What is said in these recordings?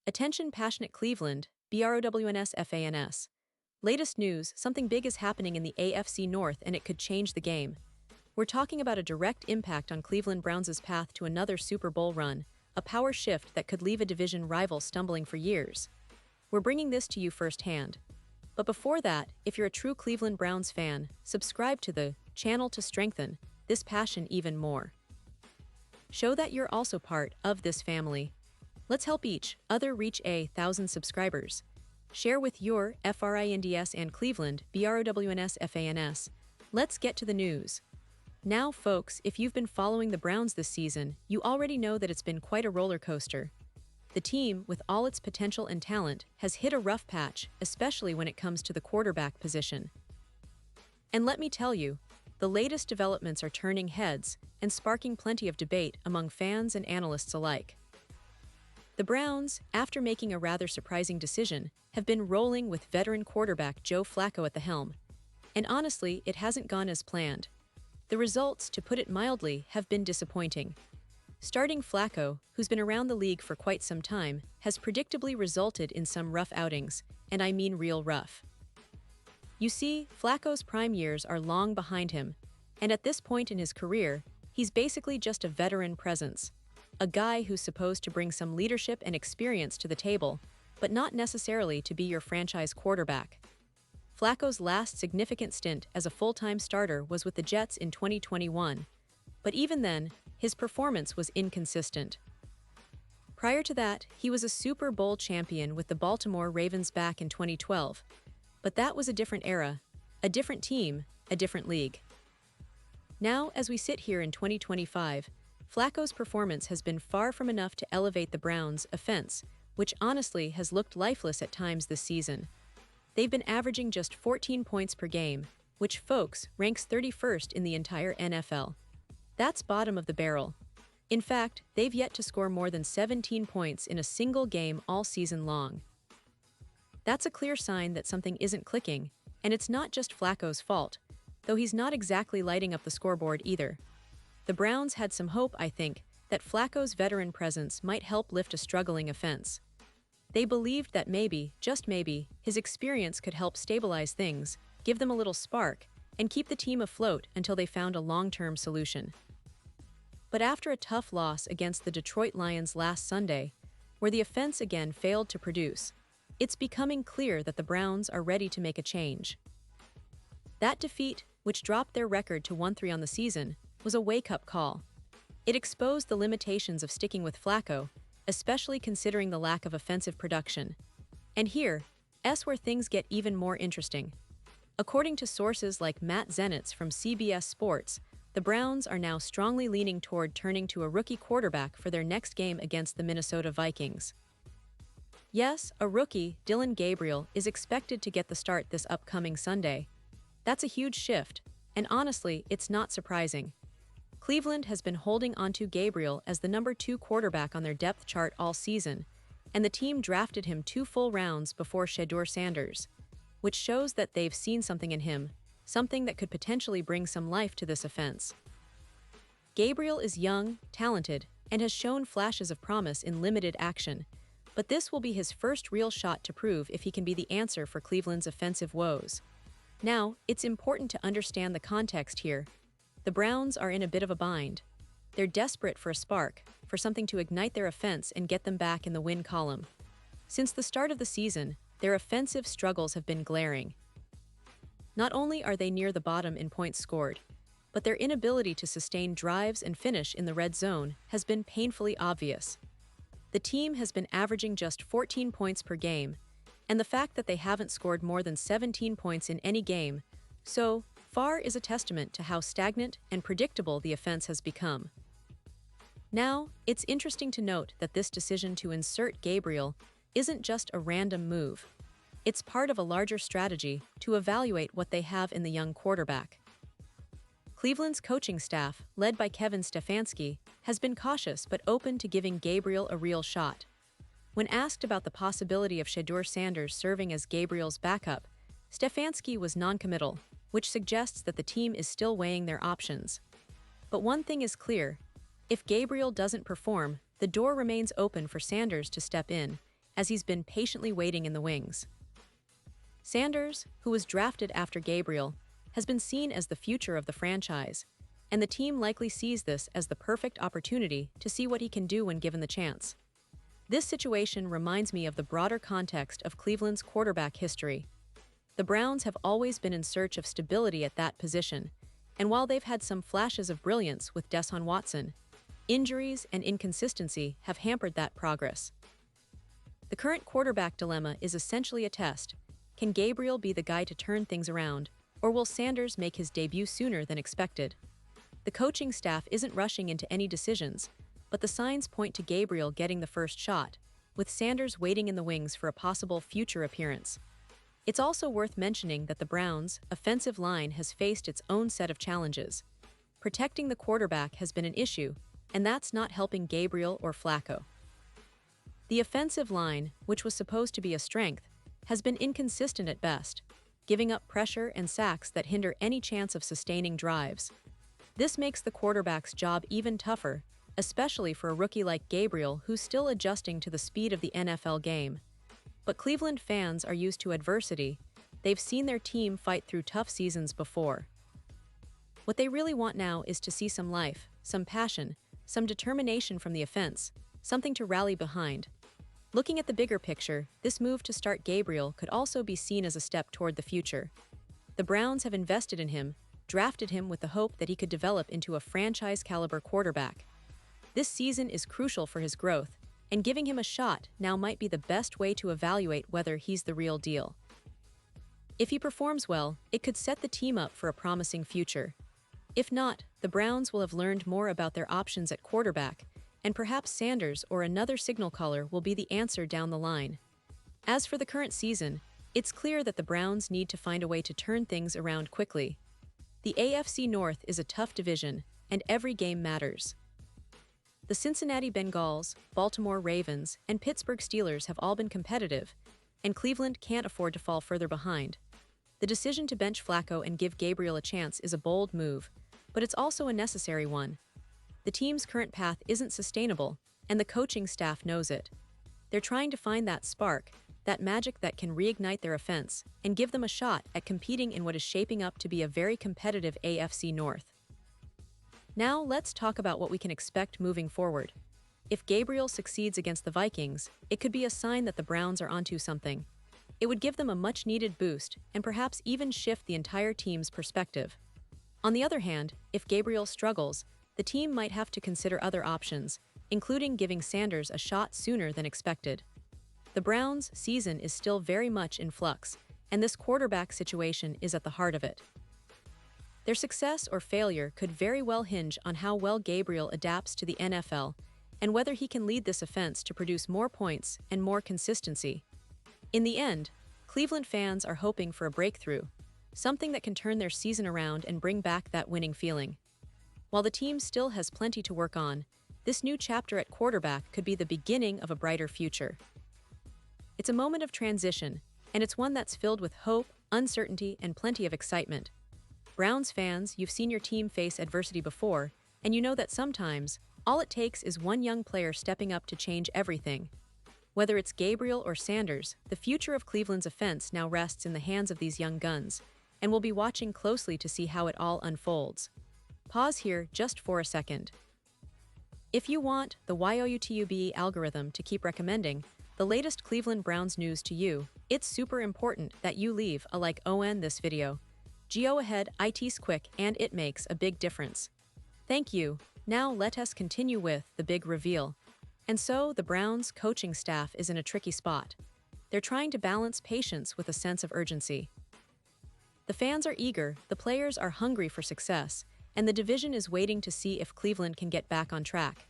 Attention passionate Cleveland, BROWNS FANS. Latest news, something big is happening in the AFC North and it could change the game. We're talking about a direct impact on Cleveland Browns' path to another Super Bowl run, a power shift that could leave a division rival stumbling for years. We're bringing this to you firsthand. But before that, if you're a true Cleveland Browns fan, subscribe to the channel to strengthen this passion even more. Show that you're also part of this family. Let's help each other reach 1,000 subscribers. Share with your FRINDS and Cleveland BROWNS FANS. Let's get to the news. Now, folks, if you've been following the Browns this season, you already know that it's been quite a roller coaster. The team, with all its potential and talent, has hit a rough patch, especially when it comes to the quarterback position. And let me tell you, the latest developments are turning heads and sparking plenty of debate among fans and analysts alike. The Browns, after making a rather surprising decision, have been rolling with veteran quarterback Joe Flacco at the helm. And honestly, it hasn't gone as planned. The results, to put it mildly, have been disappointing. Starting Flacco, who's been around the league for quite some time, has predictably resulted in some rough outings, and I mean real rough. You see, Flacco's prime years are long behind him, and at this point in his career, he's basically just a veteran presence. A guy who's supposed to bring some leadership and experience to the table, but not necessarily to be your franchise quarterback. Flacco's last significant stint as a full-time starter was with the Jets in 2021, but even then, his performance was inconsistent. Prior to that, he was a Super Bowl champion with the Baltimore Ravens back in 2012, but that was a different era, a different team, a different league. Now, as we sit here in 2025, Flacco's performance has been far from enough to elevate the Browns' offense, which honestly has looked lifeless at times this season. They've been averaging just 14 points per game, which, folks, ranks 31st in the entire NFL. That's bottom of the barrel. In fact, they've yet to score more than 17 points in a single game all season long. That's a clear sign that something isn't clicking, and it's not just Flacco's fault, though he's not exactly lighting up the scoreboard either. The Browns had some hope, I think, that Flacco's veteran presence might help lift a struggling offense. They believed that maybe, just maybe, his experience could help stabilize things, give them a little spark, and keep the team afloat until they found a long-term solution. But after a tough loss against the Detroit Lions last Sunday, where the offense again failed to produce, it's becoming clear that the Browns are ready to make a change. That defeat, which dropped their record to 1-3 on the season, was a wake-up call. It exposed the limitations of sticking with Flacco, especially considering the lack of offensive production. And here's where things get even more interesting. According to sources like Matt Zenitz from CBS Sports, the Browns are now strongly leaning toward turning to a rookie quarterback for their next game against the Minnesota Vikings. Yes, a rookie, Dillon Gabriel, is expected to get the start this upcoming Sunday. That's a huge shift, and honestly, it's not surprising. Cleveland has been holding onto Gabriel as the number 2 quarterback on their depth chart all season, and the team drafted him 2 full rounds before Shedeur Sanders, which shows that they've seen something in him, something that could potentially bring some life to this offense. Gabriel is young, talented, and has shown flashes of promise in limited action, but this will be his first real shot to prove if he can be the answer for Cleveland's offensive woes. Now, it's important to understand the context here. The Browns are in a bit of a bind. They're desperate for a spark, for something to ignite their offense and get them back in the win column. Since the start of the season, their offensive struggles have been glaring. Not only are they near the bottom in points scored, but their inability to sustain drives and finish in the red zone has been painfully obvious. The team has been averaging just 14 points per game, and the fact that they haven't scored more than 17 points in any game so far is a testament to how stagnant and predictable the offense has become. Now, it's interesting to note that this decision to insert Gabriel isn't just a random move. It's part of a larger strategy to evaluate what they have in the young quarterback. Cleveland's coaching staff, led by Kevin Stefanski, has been cautious but open to giving Gabriel a real shot. When asked about the possibility of Shedeur Sanders serving as Gabriel's backup, Stefanski was non-committal, which suggests that the team is still weighing their options. But one thing is clear: if Gabriel doesn't perform, the door remains open for Sanders to step in, as he's been patiently waiting in the wings. Sanders, who was drafted after Gabriel, has been seen as the future of the franchise, and the team likely sees this as the perfect opportunity to see what he can do when given the chance. This situation reminds me of the broader context of Cleveland's quarterback history. The Browns have always been in search of stability at that position, and while they've had some flashes of brilliance with Deshaun Watson, injuries and inconsistency have hampered that progress. The current quarterback dilemma is essentially a test. Can Gabriel be the guy to turn things around, or will Sanders make his debut sooner than expected? The coaching staff isn't rushing into any decisions, but the signs point to Gabriel getting the first shot, with Sanders waiting in the wings for a possible future appearance. It's also worth mentioning that the Browns' offensive line has faced its own set of challenges. Protecting the quarterback has been an issue, and that's not helping Gabriel or Flacco. The offensive line, which was supposed to be a strength, has been inconsistent at best, giving up pressure and sacks that hinder any chance of sustaining drives. This makes the quarterback's job even tougher, especially for a rookie like Gabriel who's still adjusting to the speed of the NFL game. But Cleveland fans are used to adversity. They've seen their team fight through tough seasons before. What they really want now is to see some life, some passion, some determination from the offense, something to rally behind. Looking at the bigger picture, this move to start Gabriel could also be seen as a step toward the future. The Browns have invested in him, drafted him with the hope that he could develop into a franchise-caliber quarterback. This season is crucial for his growth, and giving him a shot now might be the best way to evaluate whether he's the real deal. If he performs well, it could set the team up for a promising future. If not, the Browns will have learned more about their options at quarterback, and perhaps Sanders or another signal caller will be the answer down the line. As for the current season, it's clear that the Browns need to find a way to turn things around quickly. The AFC North is a tough division, and every game matters. The Cincinnati Bengals, Baltimore Ravens, and Pittsburgh Steelers have all been competitive, and Cleveland can't afford to fall further behind. The decision to bench Flacco and give Gabriel a chance is a bold move, but it's also a necessary one. The team's current path isn't sustainable, and the coaching staff knows it. They're trying to find that spark, that magic that can reignite their offense and give them a shot at competing in what is shaping up to be a very competitive AFC North. Now let's talk about what we can expect moving forward. If Gabriel succeeds against the Vikings, it could be a sign that the Browns are onto something. It would give them a much-needed boost and perhaps even shift the entire team's perspective. On the other hand, if Gabriel struggles, the team might have to consider other options, including giving Sanders a shot sooner than expected. The Browns' season is still very much in flux, and this quarterback situation is at the heart of it. Their success or failure could very well hinge on how well Gabriel adapts to the NFL and whether he can lead this offense to produce more points and more consistency. In the end, Cleveland fans are hoping for a breakthrough, something that can turn their season around and bring back that winning feeling. While the team still has plenty to work on, this new chapter at quarterback could be the beginning of a brighter future. It's a moment of transition, and it's one that's filled with hope, uncertainty, and plenty of excitement. Browns fans, you've seen your team face adversity before, and you know that sometimes, all it takes is one young player stepping up to change everything. Whether it's Gabriel or Sanders, the future of Cleveland's offense now rests in the hands of these young guns, and we'll be watching closely to see how it all unfolds. Pause here just for a second. If you want the YouTube algorithm to keep recommending the latest Cleveland Browns news to you, it's super important that you leave a like on this video. Go ahead, it's quick and it makes a big difference. Thank you. Now let us continue with the big reveal. And so the Browns coaching staff is in a tricky spot. They're trying to balance patience with a sense of urgency. The fans are eager, the players are hungry for success, and the division is waiting to see if Cleveland can get back on track.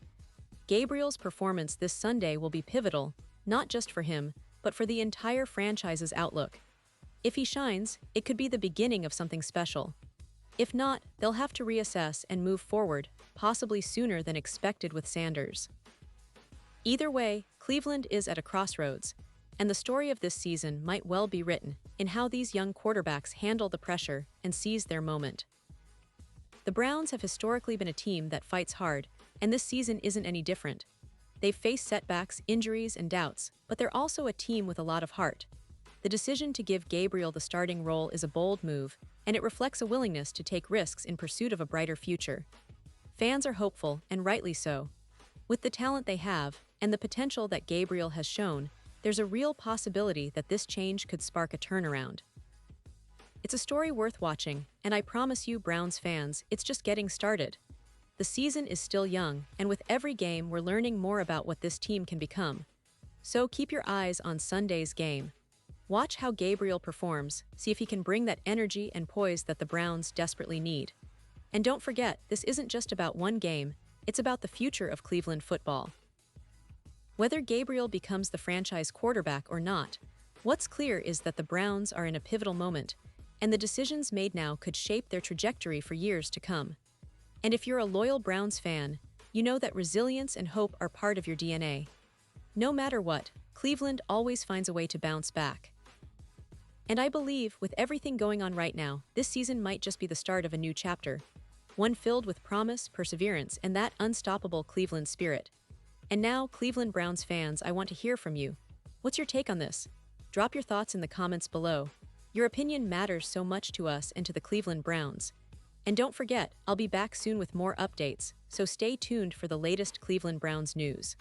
Gabriel's performance this Sunday will be pivotal, not just for him, but for the entire franchise's outlook. If he shines, it could be the beginning of something special. If not, they'll have to reassess and move forward, possibly sooner than expected with Sanders. Either way, Cleveland is at a crossroads, and the story of this season might well be written in how these young quarterbacks handle the pressure and seize their moment. The Browns have historically been a team that fights hard, and this season isn't any different. They've faced setbacks, injuries, and doubts, but they're also a team with a lot of heart. The decision to give Gabriel the starting role is a bold move, and it reflects a willingness to take risks in pursuit of a brighter future. Fans are hopeful, and rightly so. With the talent they have, and the potential that Gabriel has shown, there's a real possibility that this change could spark a turnaround. It's a story worth watching, and I promise you, Browns fans, it's just getting started. The season is still young, and with every game, we're learning more about what this team can become. So keep your eyes on Sunday's game. Watch how Gabriel performs, see if he can bring that energy and poise that the Browns desperately need. And don't forget, this isn't just about one game, it's about the future of Cleveland football. Whether Gabriel becomes the franchise quarterback or not, what's clear is that the Browns are in a pivotal moment, and the decisions made now could shape their trajectory for years to come. And if you're a loyal Browns fan, you know that resilience and hope are part of your DNA. No matter what, Cleveland always finds a way to bounce back. And I believe, with everything going on right now, this season might just be the start of a new chapter. One filled with promise, perseverance, and that unstoppable Cleveland spirit. And now, Cleveland Browns fans, I want to hear from you. What's your take on this? Drop your thoughts in the comments below. Your opinion matters so much to us and to the Cleveland Browns. And don't forget, I'll be back soon with more updates, so stay tuned for the latest Cleveland Browns news.